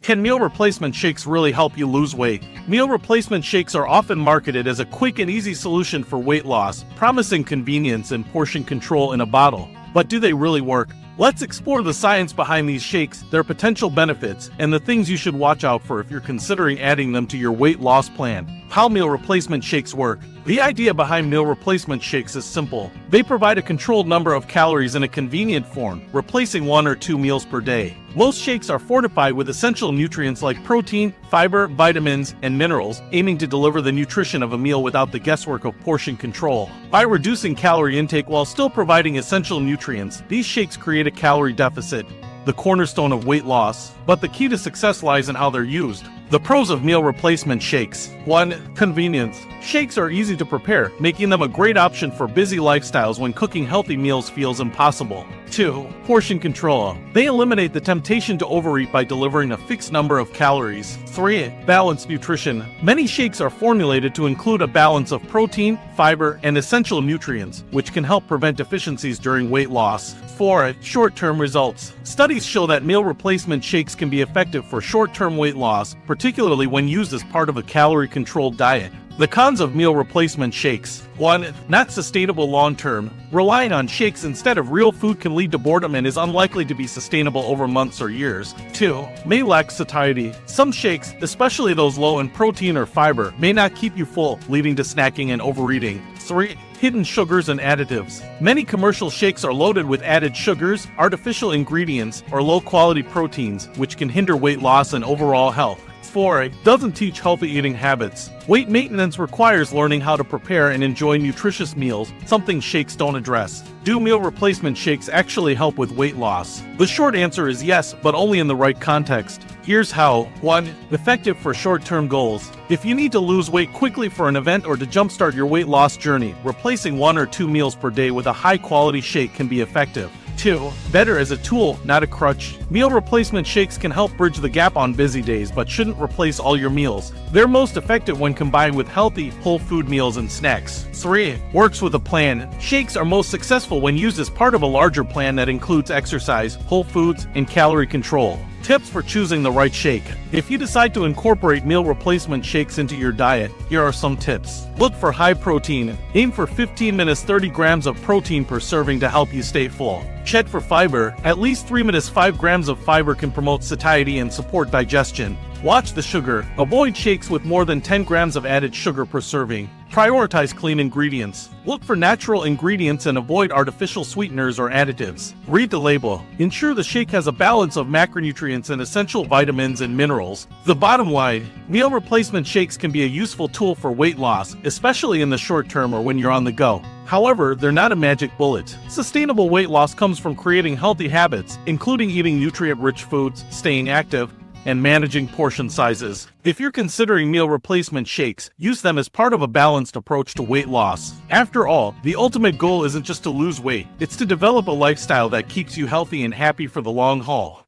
Can meal replacement shakes really help you lose weight? Meal replacement shakes are often marketed as a quick and easy solution for weight loss, promising convenience and portion control in a bottle. But do they really work? Let's explore the science behind these shakes, their potential benefits, and the things you should watch out for if you're considering adding them to your weight loss plan. How meal replacement shakes work. The idea behind meal replacement shakes is simple. They provide a controlled number of calories in a convenient form, replacing 1 or 2 meals per day. Most shakes are fortified with essential nutrients like protein, fiber, vitamins, and minerals, aiming to deliver the nutrition of a meal without the guesswork of portion control. By reducing calorie intake while still providing essential nutrients, these shakes create a calorie deficit, the cornerstone of weight loss. But the key to success lies in how they're used. The pros of meal replacement shakes. 1. Convenience. Shakes are easy to prepare, making them a great option for busy lifestyles when cooking healthy meals feels impossible. 2. Portion control. They eliminate the temptation to overeat by delivering a fixed number of calories. 3. Balanced nutrition. Many shakes are formulated to include a balance of protein, fiber, and essential nutrients, which can help prevent deficiencies during weight loss. 4. Short-term results. Studies show that meal replacement shakes can be effective for short-term weight loss, particularly when used as part of a calorie-controlled diet. The cons of meal replacement shakes. 1. Not sustainable long-term. Relying on shakes instead of real food can lead to boredom and is unlikely to be sustainable over months or years. 2. May lack satiety. Some shakes, especially those low in protein or fiber, may not keep you full, leading to snacking and overeating. 3. Hidden sugars and additives. Many commercial shakes are loaded with added sugars, artificial ingredients, or low-quality proteins, which can hinder weight loss and overall health. 4. Doesn't teach healthy eating habits. Weight maintenance requires learning how to prepare and enjoy nutritious meals, something shakes don't address. Do meal replacement shakes actually help with weight loss? The short answer is yes, but only in the right context. Here's how. 1. Effective for short-term goals. If you need to lose weight quickly for an event or to jumpstart your weight loss journey, replacing 1 or 2 meals per day with a high-quality shake can be effective. 2. Better as a tool, not a crutch. Meal replacement shakes can help bridge the gap on busy days but shouldn't replace all your meals. They're most effective when combined with healthy, whole food meals and snacks. 3. Works with a plan. Shakes are most successful when used as part of a larger plan that includes exercise, whole foods, and calorie control. Tips for choosing the right shake. If you decide to incorporate meal replacement shakes into your diet, here are some tips. Look for high protein. Aim for 15 to 30 grams of protein per serving to help you stay full. Check for fiber. At least 3 to 5 grams of fiber can promote satiety and support digestion. Watch the sugar. Avoid shakes with more than 10 grams of added sugar per serving. Prioritize clean ingredients. Look for natural ingredients and avoid artificial sweeteners or additives. Read the label. Ensure the shake has a balance of macronutrients and essential vitamins and minerals. The bottom line, meal replacement shakes can be a useful tool for weight loss, especially in the short term or when you're on the go. However, they're not a magic bullet. Sustainable weight loss comes from creating healthy habits, including eating nutrient-rich foods, staying active, and managing portion sizes. If you're considering meal replacement shakes, use them as part of a balanced approach to weight loss. After all, the ultimate goal isn't just to lose weight, it's to develop a lifestyle that keeps you healthy and happy for the long haul.